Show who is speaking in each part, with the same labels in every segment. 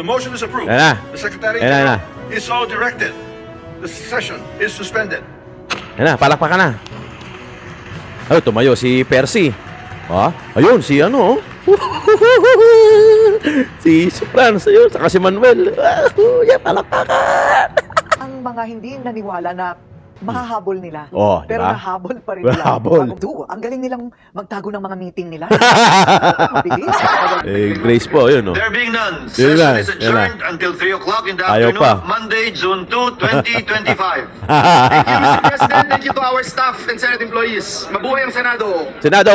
Speaker 1: The motion is approved.
Speaker 2: Ayan na.
Speaker 1: The Secretary
Speaker 2: Ayan na.
Speaker 1: is so directed. The session is suspended.
Speaker 2: Ayan na, palakpakan na. Ay, tumayo si Percy. Ayun, si ano. Si Franz, ayun, saka si Manuel. Yan, palakpakan.
Speaker 3: Ang mga hindi naniwala na mahahabol nila.
Speaker 2: diba?
Speaker 3: Pero nahabol pa rin nila.
Speaker 2: Nahabol.
Speaker 3: Ang galing nilang magtago ng mga meeting nila. Mabilis.
Speaker 2: Grace po, yun, no?
Speaker 1: There being none,
Speaker 2: Yun
Speaker 1: session
Speaker 2: lang,
Speaker 1: is
Speaker 2: yun
Speaker 1: adjourned until 3 o'clock in the
Speaker 2: Ayaw
Speaker 1: afternoon
Speaker 2: pa.
Speaker 1: of Monday, June 2, 2025.
Speaker 4: Thank you, Mr. President. Thank you to our staff and Senate employees. Mabuhay ang Senado.
Speaker 2: Senado!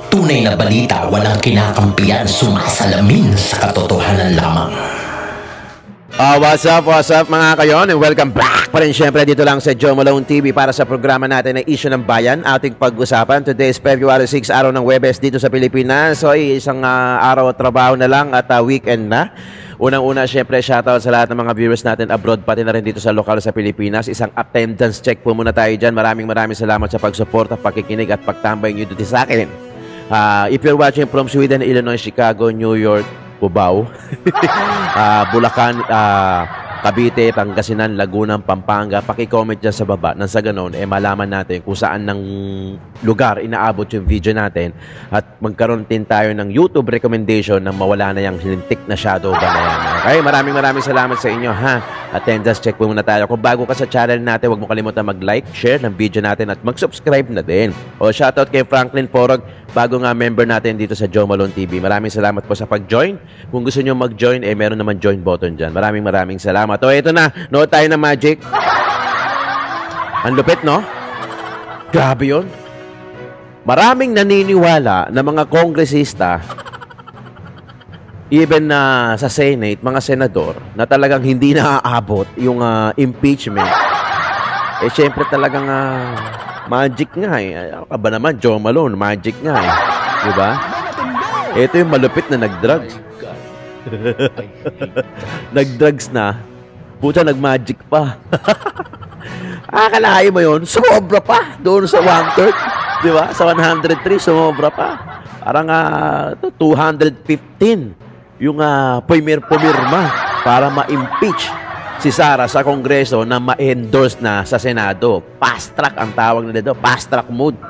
Speaker 5: Tunay na balita, walang kinakampiyan, sumasalamin sa katotohanan lamang.
Speaker 2: What's up mga kayon, and welcome back pa rin syempre dito lang sa Joe Malone TV para sa programa natin na Issue ng Bayan. Ating pag-usapan, today is February 6, araw ng Huwebes dito sa Pilipinas. So isang araw trabaho na lang at weekend na. Unang-una syempre shoutout sa lahat ng mga viewers natin abroad pati na rin dito sa lokal sa Pilipinas. Isang attendance check po muna tayo dyan. Maraming salamat sa pagsuporta, pakikinig at pagtambay nyo dito sa akin. If you're watching from Sweden, Illinois, Chicago, New York, Cubao, Bulacan, Cavite, Pangasinan, Laguna, Pampanga, paki-comment dyan sa baba nang sa ganon, malaman natin kung saan ng lugar inaabot yung video natin at magkaroon din tayo ng YouTube recommendation na mawala na yung lintik na shadow ban na yan. Okay, maraming salamat sa inyo ha. Attendance check po muna tayo. Kung bago ka sa channel natin, huwag mo kalimutan mag-like, share ng video natin at mag-subscribe na din. Shoutout kay Franklin Porog, bago nga member natin dito sa Joe Malone TV. Maraming salamat po sa pag-join. Kung gusto nyo mag-join, meron naman join button dyan. Maraming salamat. Ito na, nood tayo ng magic. Ang lupit, no? Grabe yun. Maraming naniniwala na mga kongresista, even na sa Senate, mga senador, na talagang hindi naaabot yung impeachment. Syempre talagang magic nga eh. Ano ka ba naman, Joe Malone? Magic nga eh. Diba? Ito yung malupit na nag-drugs. Nag-drugs na. Puta, nag-magic pa. Akalain mo yun? Sumobra pa. Doon sa 1/3. Diba? Sa 103, sumobra pa. Parang 215 yung pumirma para ma-impeach si Sara sa Kongreso na ma-endorse na sa Senado. Fast track ang tawag nila doon. Fast track mode.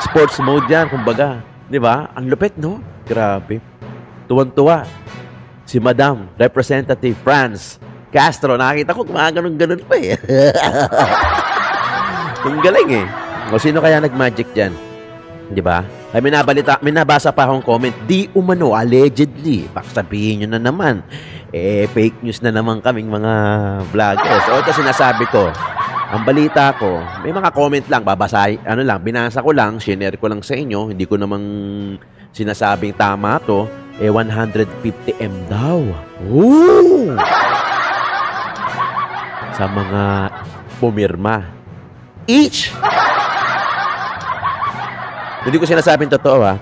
Speaker 2: Sports mode yan, kumbaga. Di ba? Ang lupit, no? Grabe. Tuwan-tuwa. Si Madam Representative Franz Castro. Nakita ko, gumaganon-ganon pa eh. Ang galing eh. O sino kaya nag-magic dyan? Di ba? Ay, minabasa pa akong comment, di umano, allegedly. Baka sabihin nyo na naman. Fake news na naman kaming mga vloggers. O ito sinasabi ko, ang balita ko, may mga comment lang, babasahin, binasa ko lang, shinare ko lang sa inyo, hindi ko namang sinasabing tama to, 150M daw. Ooh! Sa mga pumirma. Each! Hindi ko sinasabing totoo ha.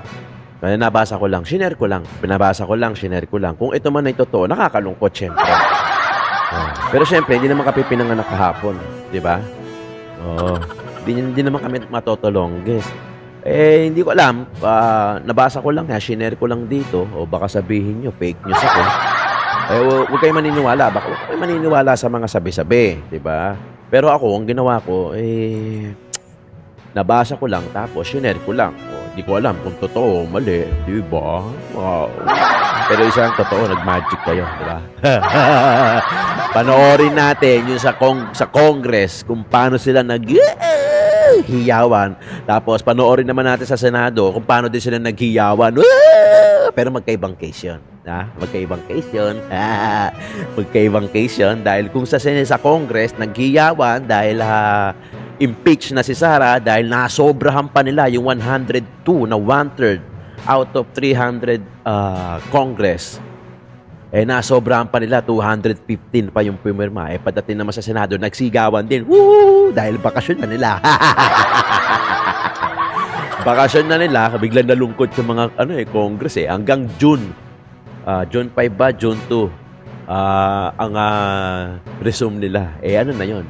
Speaker 2: Kaya nabasa ko lang, shinare ko lang. Pinabasa ko lang, shinare ko lang. Kung ito man ay totoo, nakakalungkot syempre. Pero syempre, hindi naman kami pinanganak kahapon. Di ba? Hindi naman kami matotolong. Guys, hindi ko alam. Nabasa ko lang, shinare ko lang dito. O baka sabihin nyo, fake news ako. Huwag kayo maniniwala. Baka huwag kayo maniniwala sa mga sabi-sabi. Di ba? Pero ako, ang ginawa ko, nabasa ko lang, tapos shinare ko lang. Di ko alam kung totoo o mali. Di ba? Wow. Pero isang totoo, nag-magic kayo. Di ba? Panoorin natin yung sa Congress kung paano sila nag-hiyawan. Tapos panoorin naman natin sa Senado kung paano din sila nag-hiyawan. Pero magkaibang case yun. Magkaibang case yun. Magkaibang case yun. Dahil kung sa Congress, nag-hiyawan dahil impeach na si Sara dahil nasobrahan pa nila yung 102 na 1/3 out of 300 Congress. Nasobrahan pa nila, 215 pa yung pumirma. Pagdating naman sa Senado, nagsigawan din. Woo! Dahil bakasyon na nila. Bakasyon na nila, biglang nalungkot yung mga Congress hanggang June. June 5 ba? June 2. Ang resume nila. Ano na yon?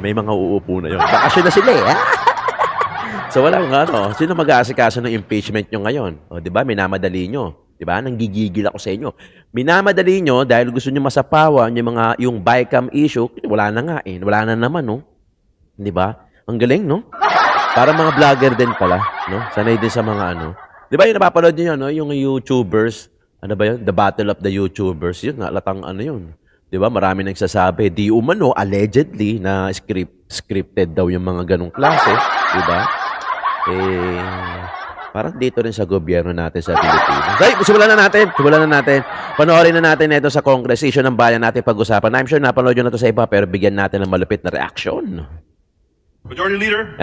Speaker 2: May mga uupo na yun. Bakasyon na sila So walang sino mag-aasikaso ng impeachment nyo ngayon? Di ba? Minamadali nyo. 'Di ba? Nanggigigil ako sa inyo. Minamadali nyo dahil gusto nyo masapawan yung bycam issue. Wala na nga eh. Wala na naman, no? 'Di ba? Ang galing, no? Para mga vlogger din pala, no? Sanay din sa mga ano. 'Di ba yung napapanood niyo no, yung YouTubers, ano ba 'yun? The Battle of the YouTubers, 'yun, halatang ano 'yun. 'Di ba? Marami nagsasabi, di umano allegedly na scripted daw yung mga ganung klase, 'di ba? Parang dito rin sa gobyerno natin sa Pilipinas. Ay, simulan na natin. Panoorin na natin ito sa Congress, issue ng bayan natin pag-usapan. I'm sure napanood nyo na ito sa iba, pero bigyan natin ng malupit na reaction.
Speaker 1: Majority Leader,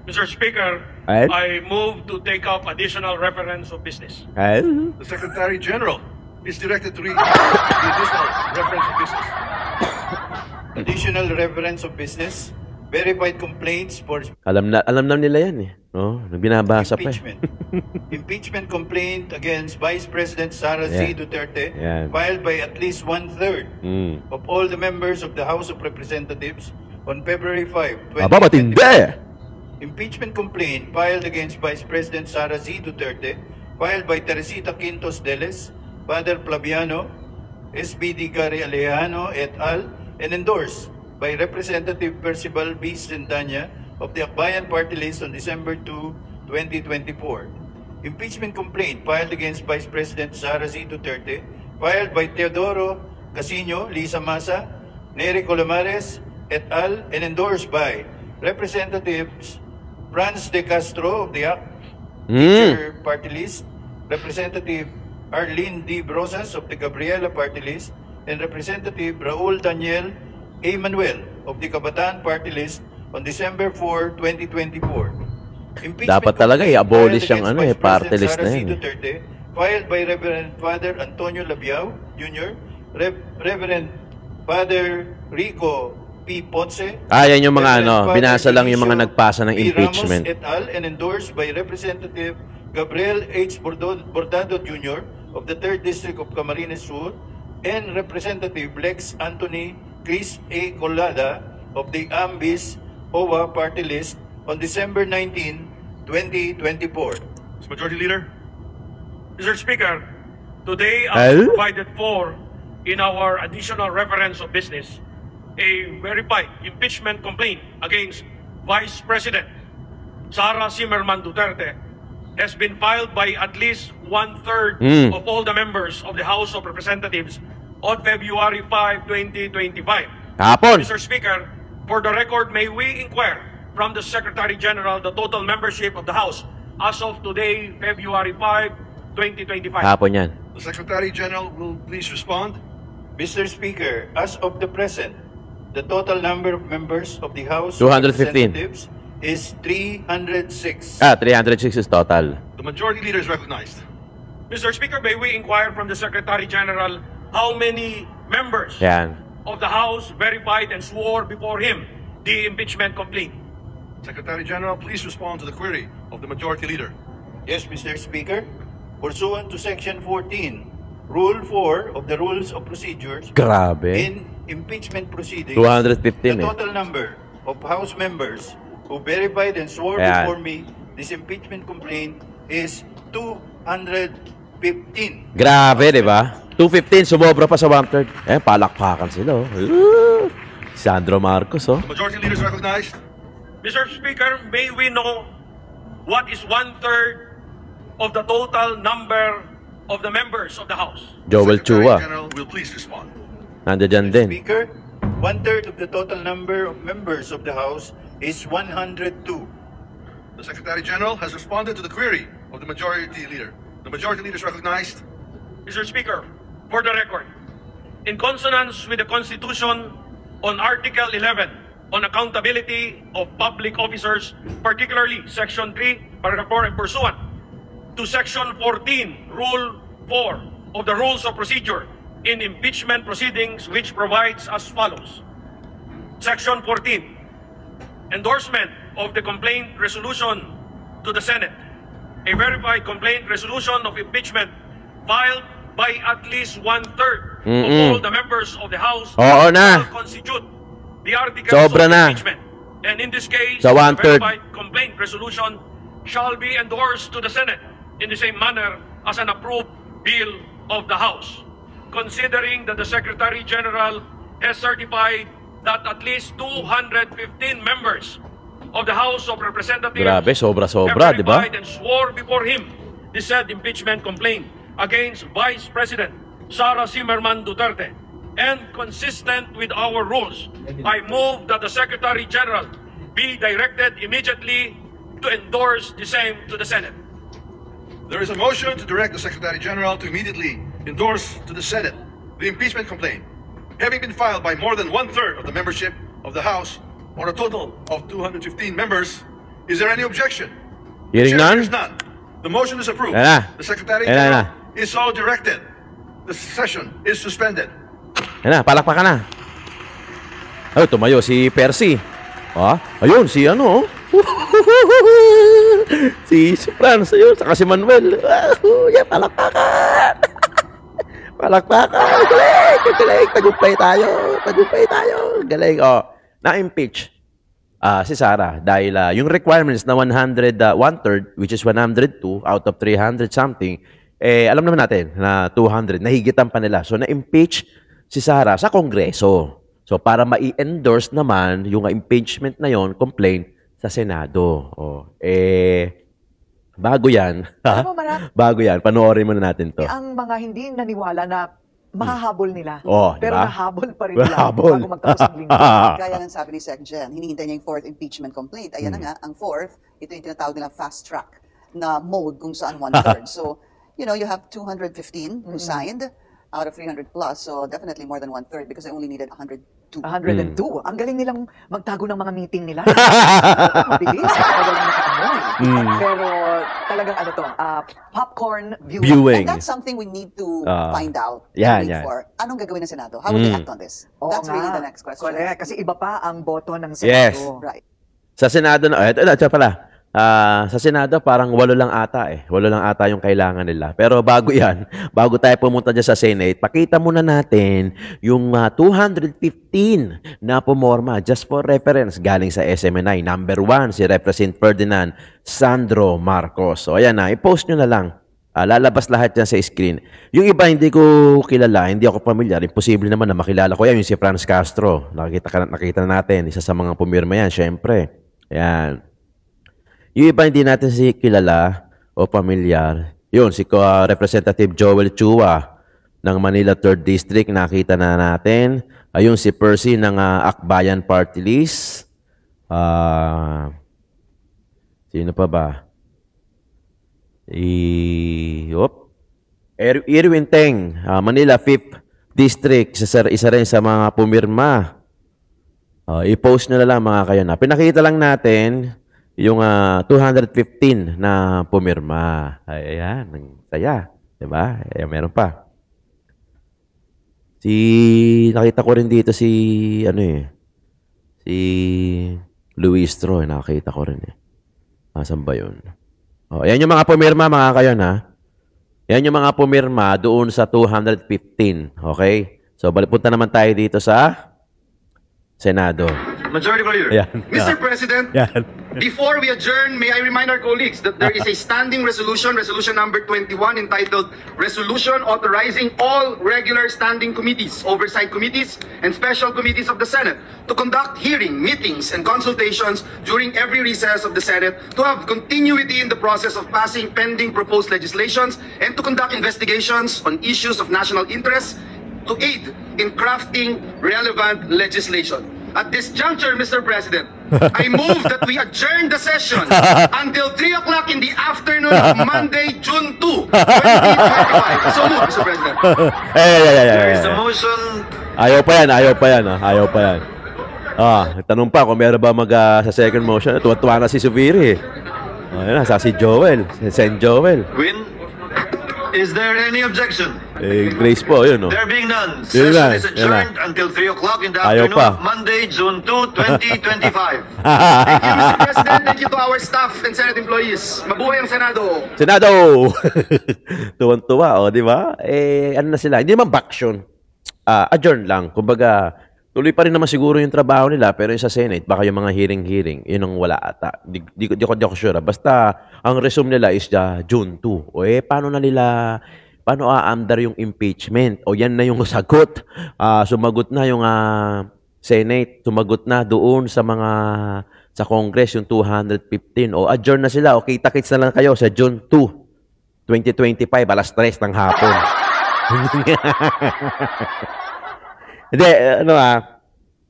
Speaker 6: Mr. Speaker,
Speaker 2: Ay?
Speaker 6: I move to take up additional reference of business.
Speaker 1: the Secretary General is directed to read the additional reference of business.
Speaker 7: Additional reference of business, verified complaints for
Speaker 2: Alam na nila yan eh. No? Binabasa pa eh.
Speaker 7: impeachment. Impeachment complaint against Vice President Sara Z.
Speaker 2: Yeah.
Speaker 7: Duterte,
Speaker 2: Yeah.
Speaker 7: filed by at least one-third of all the members of the House of Representatives on February 5, 2020.
Speaker 2: Aba, matindi!
Speaker 7: Impeachment complaint filed against Vice President Sara Z. Duterte, filed by Teresita Quintos Deles, Father Flaviano, SBD Gary Alejano et al., and endorsed by Representative Percival B. Sendanya of the Akbayan Party List on December 2, 2024. Impeachment complaint filed against Vice President Sara Z. Duterte, filed by Teodoro Casino, Lisa Masa, Nery Colamares et al., and endorsed by Representatives Franz De Castro of the Teacher Party List, Representative Arlene D. Brosas of the Gabriela Party List, and Representative Raul Daniel A. Manuel of the Kabataan Party List on December 4, 2024. Impeachment
Speaker 2: Dapat talaga
Speaker 7: complaint
Speaker 2: i-abolish
Speaker 7: filed
Speaker 2: yung ano
Speaker 7: against
Speaker 2: eh, party
Speaker 7: Vice
Speaker 2: list
Speaker 7: President
Speaker 2: na
Speaker 7: Sara
Speaker 2: yun
Speaker 7: C.
Speaker 2: eh.
Speaker 7: Duterte, filed by Reverend Father Antonio Labiao Jr., Reverend Father Rico P. Ponce,
Speaker 2: Yan yung mga
Speaker 7: Reverend
Speaker 2: ano,
Speaker 7: Father
Speaker 2: binasa lang yung mga
Speaker 7: Dionisio
Speaker 2: nagpasa ng
Speaker 7: P.
Speaker 2: impeachment.
Speaker 7: Ramos et al., and endorsed by Representative Gabriel H. Bordado Jr. of the 3rd District of Camarines Sur, and Representative Lex Anthony Chris A. Colada of the Ambis OWA Party List on December 19, 2024.
Speaker 1: Mr. Majority Leader,
Speaker 6: Mr. Speaker, today
Speaker 2: Ay?
Speaker 6: I provided for, in our additional reference of business, a verified impeachment complaint against Vice President Sara Zimmerman Duterte has been filed by at least one-third of all the members of the House of Representatives on February 5, 2025.
Speaker 2: Hapon.
Speaker 6: Mr. Speaker, for the record, may we inquire from the Secretary General the total membership of the House as of today, February 5, 2025.
Speaker 2: Hapon yan.
Speaker 1: the Secretary General will please respond.
Speaker 7: Mr. Speaker, as of the present, the total number of members of the House
Speaker 2: 215.
Speaker 7: of Representatives is 306.
Speaker 2: 306 is total.
Speaker 1: The Majority Leader is recognized.
Speaker 6: Mr. Speaker, may we inquire from the Secretary General how many members
Speaker 2: Yan.
Speaker 6: of the House verified and swore before him the impeachment complaint?
Speaker 1: Secretary General, please respond to the query of the Majority Leader.
Speaker 7: Yes, Mr. Speaker. Pursuant to Section 14, Rule 4 of the Rules of Procedures,
Speaker 2: Grabe.
Speaker 7: in impeachment proceedings,
Speaker 2: 215
Speaker 7: the
Speaker 2: eh.
Speaker 7: total number of House members who verified and swore
Speaker 2: Ayan.
Speaker 7: before me this impeachment complaint is 215.
Speaker 2: Grabe, di ba? 215, sumobra pa sa 1/3. Palakpakan sila. Sandro Marcos, oh.
Speaker 1: The Majority Leader is recognized.
Speaker 6: Mr. Speaker, may we know what is one-third of the total number of the members of the House?
Speaker 2: Joel
Speaker 1: Secretary
Speaker 2: Chua.
Speaker 1: General will please respond.
Speaker 2: Nandiyan din.
Speaker 7: Speaker, one-third of the total number of members of the House is 102.
Speaker 1: The Secretary General has responded to the query of the Majority Leader. The Majority Leader is recognized.
Speaker 6: Mr. Speaker, for the record, in consonance with the Constitution on Article 11 on accountability of public officers, particularly Section 3, Paragraph 4, and pursuant to Section 14, Rule 4 of the Rules of Procedure in impeachment proceedings, which provides as follows. Section 14, endorsement of the complaint resolution to the Senate. A verified complaint resolution of impeachment filed by at least one-third of all the members of the House
Speaker 2: Oo na.
Speaker 6: shall constitute the articles
Speaker 2: Sobra
Speaker 6: of
Speaker 2: na.
Speaker 6: impeachment. And in this case,
Speaker 2: Sa
Speaker 6: the
Speaker 2: one-third.
Speaker 6: verified complaint resolution shall be endorsed to the Senate in the same manner as an approved bill of the House, considering that the Secretary General has certified that at least 215 members of the House of Representatives
Speaker 2: Grabe, sobra-sobra,
Speaker 6: have
Speaker 2: di ba?
Speaker 6: verified and swore before him the said impeachment complaint against Vice President Sara Zimmerman Duterte. And consistent with our rules, I move that the Secretary General be directed immediately to endorse the same to the Senate.
Speaker 1: There is a motion to direct the Secretary General to immediately endorse to the Senate the impeachment complaint, having been filed by more than one-third of the membership of the House on a total of 215 members. Is there any objection?
Speaker 2: Hearing
Speaker 1: Chair
Speaker 2: none?
Speaker 1: hears none. The motion is approved.
Speaker 2: Yan na.
Speaker 1: The Secretary
Speaker 2: Yan na, yan
Speaker 1: General is so directed. The session is suspended.
Speaker 2: Yan na, palakpakan na. Ay, tumayo si Percy. Ah, ayun, si ano. Si Franz, ayun, saka si Manuel. Yan, palakpakan. Palakpakan. Galing, galing. Tagumpay tayo. Galing, oh. Na-impeach si Sara dahil yung requirements na 1/3, which is 102 out of 300 something, alam naman natin na 200, nahigitan pa nila. So, na-impeach si Sara sa Kongreso. So, para ma-endorse naman yung impeachment na yon, complaint sa Senado. Oh, bago yan.
Speaker 3: Alam mo, Marat,
Speaker 2: Bago yan. Panoorin muna natin to.
Speaker 3: ang mga hindi naniwala na mahahabol nila.
Speaker 2: Oh,
Speaker 3: pero
Speaker 2: diba?
Speaker 3: nahabol pa rin nila
Speaker 2: Nahabol.
Speaker 3: bago magtapos ang linggo.
Speaker 8: Gaya ng sabi ni Sec. Jen, hinihintay niya yung fourth impeachment complaint. Ayan na nga, ang fourth, ito yung tinatawag nilang fast track na mode kung saan one-third. So, you know, you have 215 who signed out of 300 plus. So, definitely more than one-third because I only needed 102.
Speaker 3: 102. Ang galing nilang magtago ng mga meeting nila. Mabilis. Talagang nakaamoy. Pero talagang ano to, popcorn viewing.
Speaker 8: And that's something we need to find out.
Speaker 2: Yan,
Speaker 8: and wait
Speaker 2: yan.
Speaker 8: for. Anong gagawin ng Senado? How will they act on this?
Speaker 3: Oo
Speaker 8: That's really
Speaker 3: nga.
Speaker 8: the next question.
Speaker 3: Correct. Kasi iba pa ang boto ng
Speaker 2: Yes.
Speaker 3: Senado.
Speaker 8: Right.
Speaker 2: Sa Senado na, ito pala, sa Senado parang 8 lang ata 8 lang ata yung kailangan nila. Pero bago yan, bago tayo pumunta dyan sa Senate, pakita muna natin yung 215 na pumorma just for reference galing sa SMNI. Number 1, si Representative Ferdinand Sandro Marcos. So ayan na, i-post nyo na lang. Lalabas lahat yan sa screen. Yung iba hindi ko kilala, hindi ako familiar. Imposible naman na makilala ko yan. Yung si Franz Castro. Nakita na natin. Isa sa mga pumirma yan, syempre. Ayan. Yung iba hindi natin si kilala o pamilyar. Yun, si Representative Joel Chua ng Manila 3rd District, nakita na natin. Ayun, si Percy ng Akbayan Party List. Sino pa ba? Irwin Teng, Manila 5th District. Isa rin sa mga pumirma. I-post nyo na lang mga kayo na. Pinakita lang natin yung 215 na pumirma. Ayan, ang saya. Diba? Ayan, meron pa. Nakita ko rin dito si Luis Troy. Nakita ko rin Asan ba yun? Ayan yung mga pumirma, mga kayo na. Ayan yung mga pumirma doon sa 215. Okay? So, punta naman tayo dito sa Senado.
Speaker 4: Majority Leader.
Speaker 2: Ayan.
Speaker 4: Mr. President,
Speaker 2: Yan.
Speaker 4: before we adjourn, may I remind our colleagues that there is a standing resolution number 21, entitled Resolution Authorizing All Regular Standing Committees, Oversight Committees, and Special Committees of the Senate to conduct hearing, meetings, and consultations during every recess of the Senate, to have continuity in the process of passing pending proposed legislations, and to conduct investigations on issues of national interest, to aid in crafting relevant legislation. At this juncture, Mr. President, I move that we adjourn the session until 3 o'clock in the afternoon of Monday, June 2, 2025. So move, Mr. President.
Speaker 7: There is a motion.
Speaker 2: Ayaw pa yan. Tanong pa kung meron ba sa second motion. Tuwa na si Suviri. Ayan na, si Joel. Si Sen Joel.
Speaker 7: Win. Is there any objection?
Speaker 2: Grace po, yun o.
Speaker 7: There being none,
Speaker 2: Yun
Speaker 7: session
Speaker 2: lang,
Speaker 7: is
Speaker 2: yun lang.
Speaker 7: adjourned until 3 o'clock in the
Speaker 2: Ayaw
Speaker 7: afternoon
Speaker 2: pa.
Speaker 7: of Monday, June 2, 2025.
Speaker 4: Thank you, Mr. President. Thank you to our staff and Senate employees. Mabuhay ang Senado.
Speaker 2: Senado! Tuwan-tuwa, di ba? Ano na sila? Hindi naman baction. Adjourn lang. Kumbaga, tuloy pa rin naman siguro yung trabaho nila, pero yung sa Senate, baka yung mga hearing, yun ang wala ata. Di ko sure. Basta, ang resume nila is June 2. Paano na nila paano aandar yung impeachment? O yan na yung sagot. Sumagot na yung Senate, sumagot na doon sa Congress, yung 215. O adjourn na sila. O kita-kits na lang kayo sa June 2, 2025, alas 3 ng hapon. Hindi,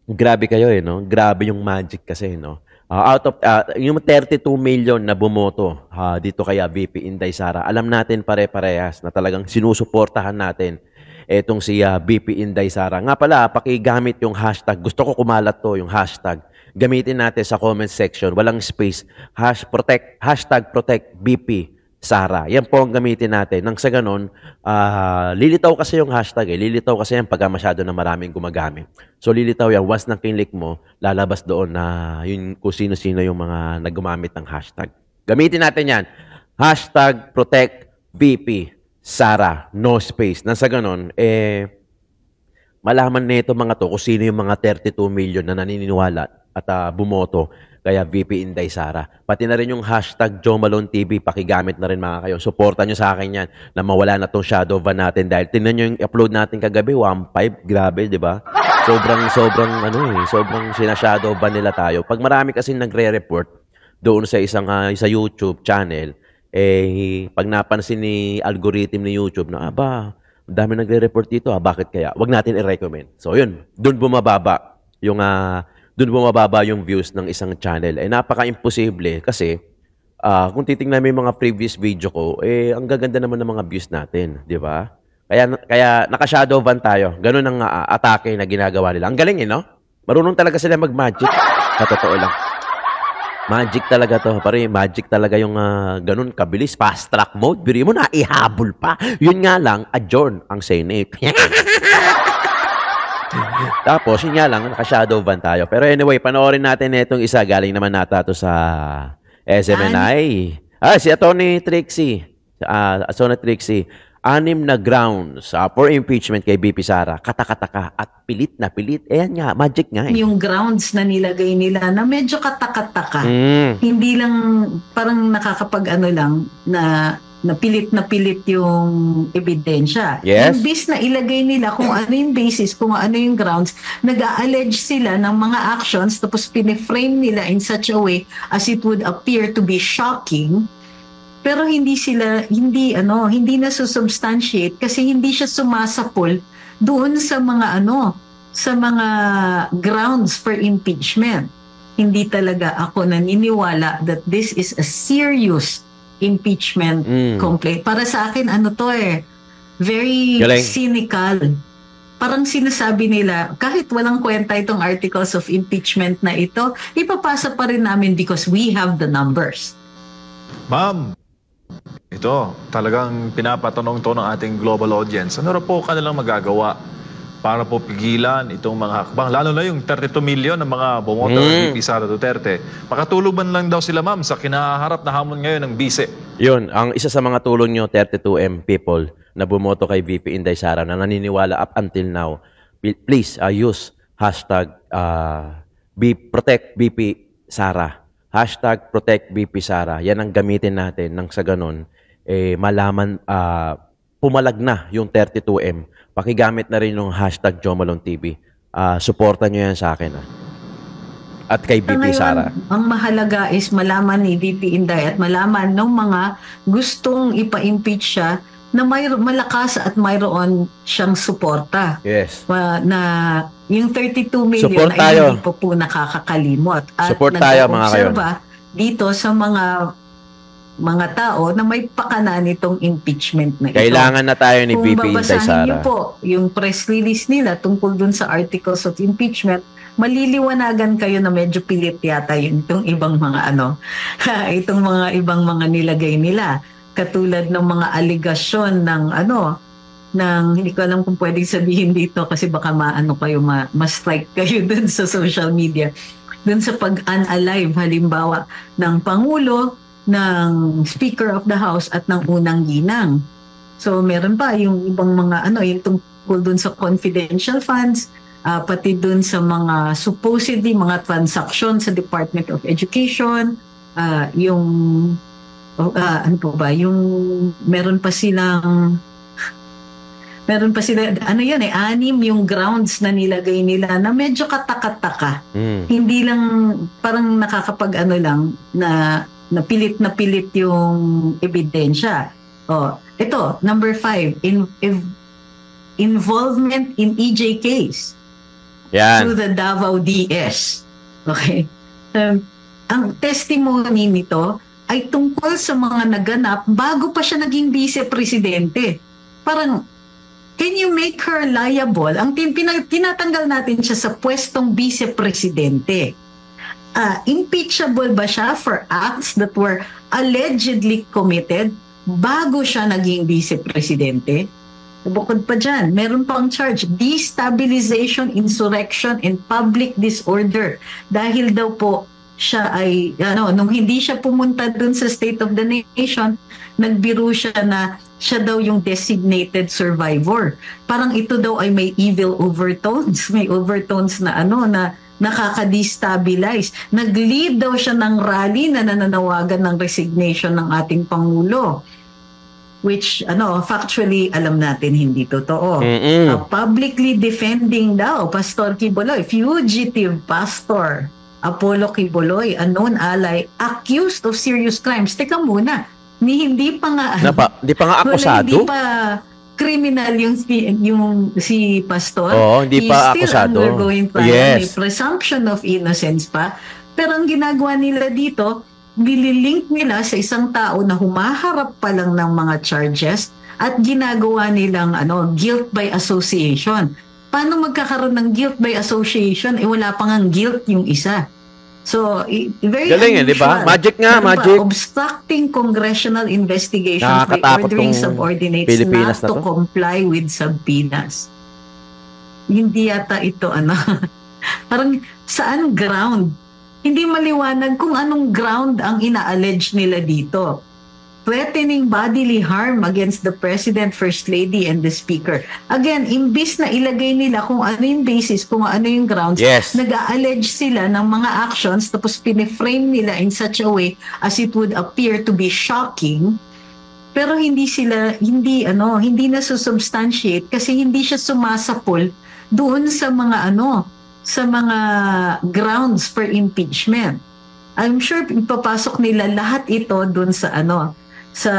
Speaker 2: grabe kayo no? Grabe yung magic kasi, no? Out of, yung 32 million na bumoto dito kaya VP Inday Sara, alam natin pare-parehas na talagang sinusuportahan natin etong si VP Inday Sara. Nga pala, pakigamit yung hashtag. Gusto ko kumalat to, yung hashtag. Gamitin natin sa comment section. Walang space. Hashtag protect VP Sara. Yan po ang gamitin natin. Nang sa ganon, lilitaw kasi yung hashtag. Lilitaw kasi yan pagka masyado na maraming gumagamit. So lilitaw yan. Once nang kinlik mo, lalabas doon na yun kung sino-sino yung mga naggumamit ng hashtag. Gamitin natin yan. Hashtag protect VP Sara. No space. Nang sa ganon, malaman nito mga to kung sino yung mga 32 million na naniniwala at bumoto kaya VP Inday Sara. Pati na rin yung hashtag Joe Malone TV, pakigamit na rin mga kayo. Supportan nyo sa akin yan na mawala na tong shadow ban natin dahil tingnan nyo yung upload natin kagabi, 1.5, grabe, di ba? Sobrang sinashadow ban nila tayo. Pag marami kasi nagre-report doon sa sa YouTube channel, pag napansin ni algorithm ni YouTube na, ang dami nagre-report dito, bakit kaya? Wag natin i-recommend. So yun, doon bumababa yung views ng isang channel. Napaka-imposible kasi kung titingnan mo yung mga previous video ko, ang gaganda naman ng mga views natin, di ba? Kaya naka-shadow ban tayo. Ganun ang atake na ginagawa nila. Ang galing no? Marunong talaga sila mag-magic. Sa totoo lang. Magic talaga to. Pare, magic talaga yung ganun kabilis. Fast track mode. Biri mo na, ihabol pa. Yun nga lang, adjourn ang Senate. Tapos, yun nga lang, naka-shadow ban tayo. Pero anyway, panoorin natin itong isa. Galing naman nata to sa SMNI. Si Atty. Trixie. Atty. Trixie. 6 na grounds for impeachment kay VP Sara. Katakataka at pilit na pilit. Ayan nga, magic nga.
Speaker 9: Yung grounds na nilagay nila na medyo katakataka. Hindi lang, parang nakakapag-ano lang na pilit yung ebidensya.
Speaker 2: Yes.
Speaker 9: Imbis na ilagay nila kung ano yung basis, kung ano yung grounds, nag-a-allege sila ng mga actions tapos piniframe nila in such a way as it would appear to be shocking. Pero hindi na susubstantiate kasi hindi siya sumasapol doon sa mga grounds for impeachment. Hindi talaga ako naniniwala that this is a serious impeachment complaint. Para sa akin, very
Speaker 2: Galing.
Speaker 9: cynical. Parang sinasabi nila, kahit walang kwenta itong articles of impeachment na ito, ipapasa pa rin namin because we have the numbers.
Speaker 10: Ma'am, ito, talagang pinapatanong to ng ating global audience. Ano po kanilang magagawa para po pigilan itong mga hakbang? Lalo na yung 32 million ng mga bumoto ng VP Sara Duterte. Makatulog man lang daw sila, ma'am, sa kinaharap na hamon ngayon ng bise.
Speaker 2: Yun, ang isa sa mga tulong nyo, 32M people na bumoto kay VP Inday Sara na naniniwala up until now, please use hashtag protect VP Sara. Hashtag protect VP Sara. Yan ang gamitin natin nang sa ganon, malaman, pumalag na yung 32M. Pakigamit na rin yung hashtag Joe Malone TV. Supportan nyo yan sa akin. At kay VP Sara.
Speaker 9: Ang mahalaga is malaman ni VP Inday at malaman ng mga gustong ipa-impeach siya na may malakas at mayroon siyang suporta.
Speaker 2: Yes.
Speaker 9: Na yung 32 million
Speaker 2: Support
Speaker 9: ay
Speaker 2: tayo.
Speaker 9: hindi po nakakakalimot. At
Speaker 2: Support tayo, mga kayo.
Speaker 9: Dito sa mga tao na may pakana nitong impeachment na ito.
Speaker 2: Kailangan na tayo ni VP Inday Sara.
Speaker 9: Kung babasahin niyo po yung press release nila tungkol dun sa articles of impeachment, maliliwanagan kayo na medyo pilit yata itong ibang mga itong mga ibang mga nilagay nila. Katulad ng mga aligasyon ng hindi ko alam kung pwedeng sabihin dito kasi baka ma-strike kayo dun sa social media. Dun sa pag-unalive halimbawa ng Pangulo, ng Speaker of the House at ng unang ginang. So meron pa yung ibang mga yung tungkol dun sa confidential funds, pati dun sa mga supposedly mga transaction sa Department of Education, yung meron pa silang Meron pa sila, ano yan 6 yung grounds na nilagay nila na medyo kataka-taka. Hindi lang, parang nakakapag lang, na pilit yung ebidensya. Ito, number 5, involvement in EJ case.
Speaker 2: Yan.
Speaker 9: To the Davao DS. Okay? Ang testimony nito ay tungkol sa mga naganap bago pa siya naging vice-presidente. Parang, can you make her liable? Ang tinatanggal natin siya sa pwestong vice-presidente. Impeachable ba siya for acts that were allegedly committed bago siya naging vice-presidente? Bukod pa dyan, meron pa ang charge, destabilization, insurrection, and public disorder. Dahil daw po siya ay, nung hindi siya pumunta dun sa State of the Nation, nagbiro siya na siya daw yung designated survivor. Parang ito daw ay may evil overtones. May overtones na na nakaka-destabilize. Nag-lead daw siya ng rally na nananawagan ng resignation ng ating Pangulo. Which, factually, alam natin hindi totoo. Publicly defending daw, Pastor Quiboloy, fugitive pastor, Apollo Quiboloy, a known ally, accused of serious crimes. Teka muna, hindi pa nga akusado? Hindi pa criminal yung si pastor.
Speaker 2: Hindi pa akusado.
Speaker 9: Still undergoing trial. Yes. May presumption of innocence pa. Pero ang ginagawa nila dito, nililink nila sa isang tao na humaharap pa lang ng mga charges at ginagawa nilang guilt by association. Paano magkakaroon ng guilt by association? Wala pang ang guilt yung isa. So, very
Speaker 2: galing
Speaker 9: unusual.
Speaker 2: Di ba? Magic nga, magic.
Speaker 9: Obstructing congressional investigations by ordering subordinates
Speaker 2: Pilipinas
Speaker 9: not to comply with subpoenas. Hindi yata ito, parang saan ground? Hindi maliwanag kung anong ground ang ina-allege nila dito. Threatening bodily harm against the President, First Lady, and the Speaker. Again, imbis na ilagay nila kung ano yung basis, kung ano yung grounds, nag-a-allege sila ng mga actions tapos piniframe nila in such a way as it would appear to be shocking. Pero hindi na susubstantiate kasi hindi siya sumasapol doon sa mga sa mga grounds for impeachment. I'm sure ipapasok nila lahat ito doon sa sa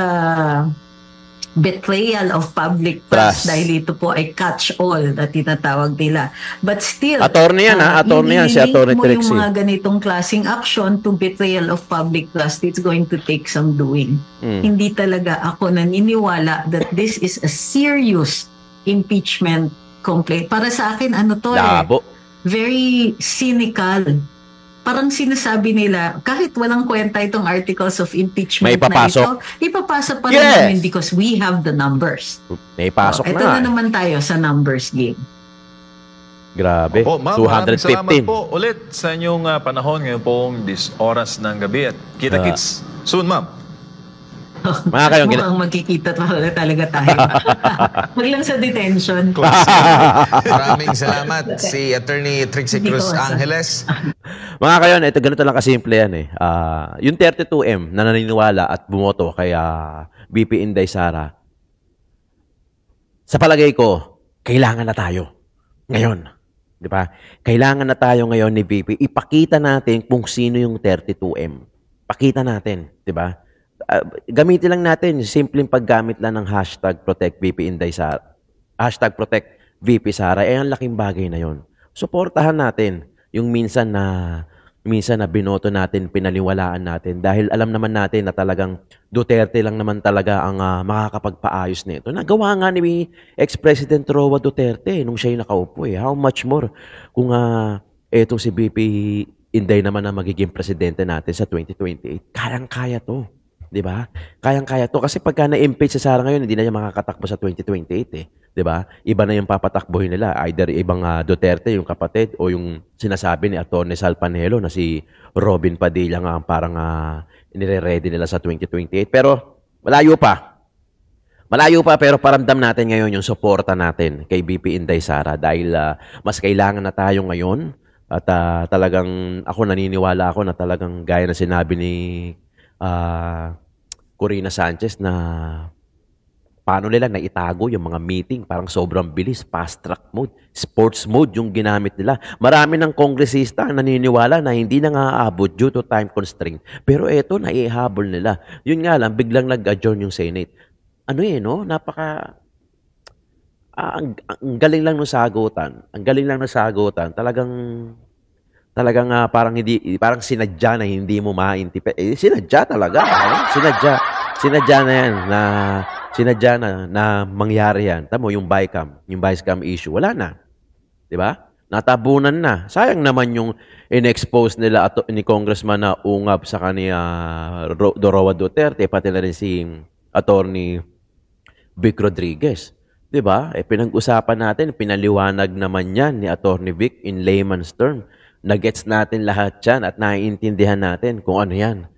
Speaker 9: betrayal of public trust dahil ito po ay catch-all na tinatawag nila. But still,
Speaker 2: attorney yan si Attorney Trixie.
Speaker 9: Yung mga ganitong klaseng action to betrayal of public trust, it's going to take some doing. Hindi talaga ako naniniwala that this is a serious impeachment complaint. Para sa akin, very cynical. Parang sinasabi nila, kahit walang kwenta itong articles of impeachment na ito, ipapasa pa rin namin because we have the numbers.
Speaker 2: May pasok
Speaker 9: ito na naman tayo sa numbers game.
Speaker 2: Grabe.
Speaker 10: Ma'am, 215. Salamat po ulit sa inyong panahon ngayon pong oras ng gabi at kita-kits soon, ma'am.
Speaker 2: Mga kayong
Speaker 9: mukhang magkikita talaga tayo. Wag lang sa detention.
Speaker 11: Maraming salamat si Attorney Trixie Cruz Angeles.
Speaker 2: Mga kayon, ito ganito lang kasimple yan yung 32M na naniniwala at bumoto kay VP Inday Sara, sa palagay ko, kailangan na tayo ngayon. Di ba? Kailangan na tayo ngayon ni VP. Ipakita natin kung sino yung 32M. Pakita natin. Di ba? Gamitin lang natin, simpleng paggamit lang ng hashtag Protect VP Inday Sara. Hashtag Protect VP Sara. Ang laking bagay na yon. Suportahan natin yung minsan na binoto natin, pinaliwalaan natin. Dahil alam naman natin na talagang Duterte lang naman talaga ang makakapagpaayos nito. Nagawa nga ni ex-President Roa Duterte nung siya yung nakaupo. How much more kung etong si VP Inday naman na magiging presidente natin sa 2028. Kayang-kaya to. Diba? Kayang-kaya to. Kasi pagka na-impeach si Sara ngayon, hindi na niya makakatakbo sa 2028 Diba? Iba na yung papatakbohin nila. Either ibang Duterte, yung kapatid, o yung sinasabi ni Atty. Sal Panelo na si Robin Padilla nga parang nire-ready nila sa 2028. Pero malayo pa. Malayo pa pero paramdam natin ngayon yung suporta natin kay VP Inday Sara dahil mas kailangan na tayo ngayon at talagang ako naniniwala ako na talagang gaya na sinabi ni Corina Sanchez na paano nila naitago yung mga meeting, parang sobrang bilis, fast track mode, sports mode yung ginamit nila. Marami ng kongresista ang naniniwala na hindi na nga aabot due to time constraint. Pero eto, naihabol nila. Yun nga lang, biglang nag-adjourn yung Senate. Ano no? Ang galing lang ng sagutan. Ang galing lang ng sagutan. Talagang parang sinadya na hindi mo maintindihan. Sinadya talaga. Sinadya na yan na mangyari yan. Tamo yung vice cam issue. Wala na. 'Di ba? Natabunan na. Sayang naman yung in-expose nila ni Congressman na ungab sa kanya Dorowa Duterte, pati na rin si Attorney Vic Rodriguez. 'Di ba? Pinag-usapan natin, pinaliwanag naman yan ni Attorney Vic in layman's term. Nagets natin lahat yan at naiintindihan natin kung ano yan.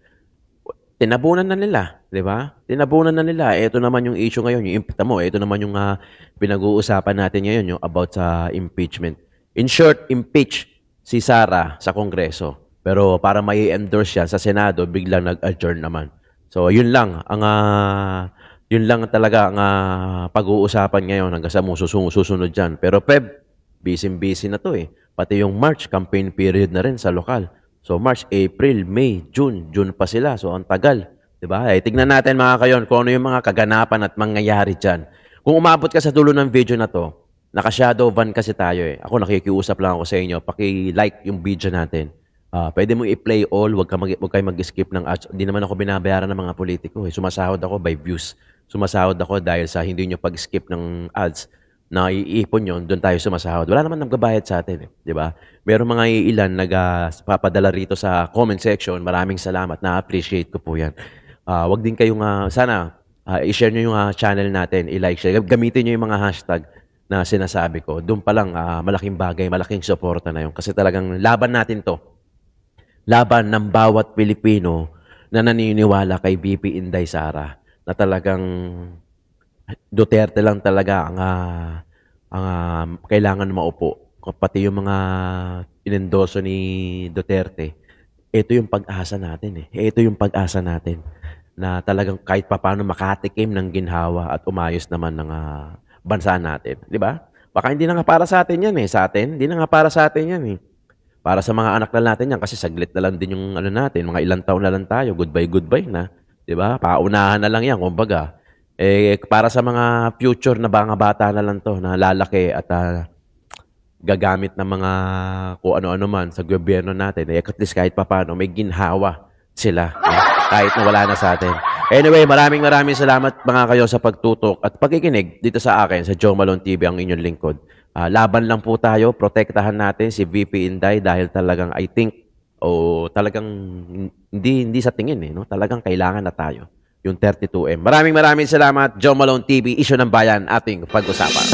Speaker 2: Tinabunan na nila, di ba? Tinabunan na nila. Ito naman yung issue ngayon, ito naman yung pinag-uusapan natin ngayon, yung about sa impeachment. In short, impeach si Sara sa Kongreso. Pero para may endorse yan sa Senado, biglang nag-adjourn naman. So, yun lang talaga ang pag-uusapan ngayon hanggang sa susunod dyan. Pero Feb, busy na to eh. Pati yung March, campaign period na rin sa lokal. So March, April, May, June pa sila. So ang tagal, 'di ba? Tignan natin mga kayon kung ano yung mga kaganapan at mangyayari diyan. Kung umabot ka sa dulo ng video na 'to, naka-shadow ban kasi tayo eh. Ako nakikiusap lang ako sa inyo, paki-like yung video natin. Pwede mong i-play all, wag kayo mag-skip ng ads. Hindi naman ako binabayaran ng mga politiko eh. Sumasahod ako by views. Sumasahod ako dahil sa hindi nyo pag-skip ng ads. Na iipon yun, doon tayo sumasahod. Wala naman nagbabayad sa atin, di ba? Meron mga ilan nagpapadala rito sa comment section. Maraming salamat. Na-appreciate ko po yan. Wag din kayong, sana, i-share nyo yung channel natin, i-like, share. Gamitin nyo yung mga hashtag na sinasabi ko. Doon pa lang, malaking bagay, malaking suporta na yun. Kasi talagang laban natin to. Laban ng bawat Pilipino na naniniwala kay VP Inday Sara na talagang Duterte lang talaga ang kailangan maupo. Pati yung mga inendoso ni Duterte, ito yung pag-asa natin eh. Ito yung pag-asa natin na talagang kahit papaano makatikim ng ginhawa at umayos naman ng bansa natin. Di ba? Baka hindi na nga para sa atin yan eh. Sa atin, hindi na nga para sa atin yan eh. Para sa mga anak na natin yan kasi saglit na lang din yung natin. Mga ilang taon na lang tayo. Goodbye na. Di ba? Paunahan na lang yan, kumbaga. Para sa mga future na mga bata na lang to na lalaki at gagamit ng mga kung ano-ano man sa gobyerno natin, at least kahit papaano may ginhawa sila kahit na wala na sa atin. Anyway, maraming salamat mga kayo sa pagtutok at pagkikinig dito sa akin sa Joe Malone TV, ang inyong lingkod. Laban lang po tayo, protektahan natin si VP Inday dahil talagang I think talagang hindi sa tingin no? Talagang kailangan na tayo. Yung 32M. Maraming salamat. Joe Malone TV, Issue ng Bayan, ating pag-usapan.